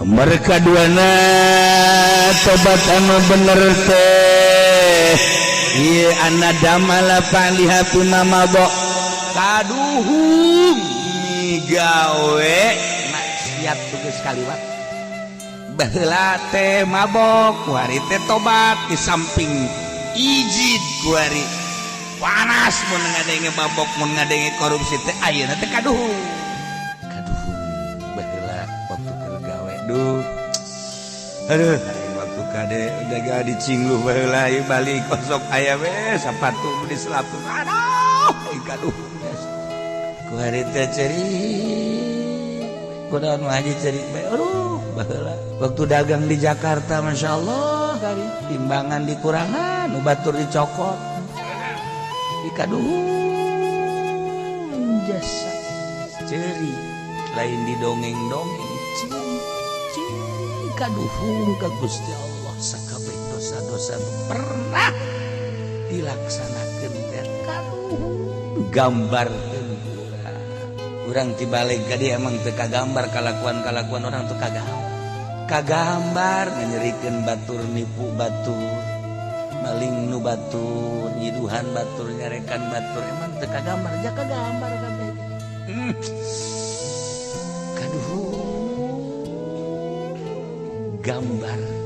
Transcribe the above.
mereka duana tobat anu bener teh ieu anna damala palihatun mabok kaduhung migawe maksiat tugas kaliwat baheula teh mabok kuari teh tobat di samping ijid kuari panas mun ngadenge mabok mun ngadenge korupsi teh ayeuna teh kaduhung baheula waktu keur gawe duh aduh waktu kade udah gak dicingluh baheula ieu balik kosok aya we sapatu di selapun aduh kaduh kuari teh cerik kunaon haji cerik bae aduh baheula waktu dagang di Jakarta masyaallah kali timbangan dikurangan nu batur dicokot dikaduhung jasa cerik lain didongeng-dongeng kaduhung ka Gusti Allah sakabeh dosa-dosa pernah dilaksanakeun teh kaduhung gambarkeun urang tibalik ka dieu emang teu kagambar kalakuan-kalakuan orang teu kagambar nganyerikeun batur nipu batur maling nu batur nyiduhan batur nyarekan batur emang teu kagambar ja kagambar kabeh kaduhung gambar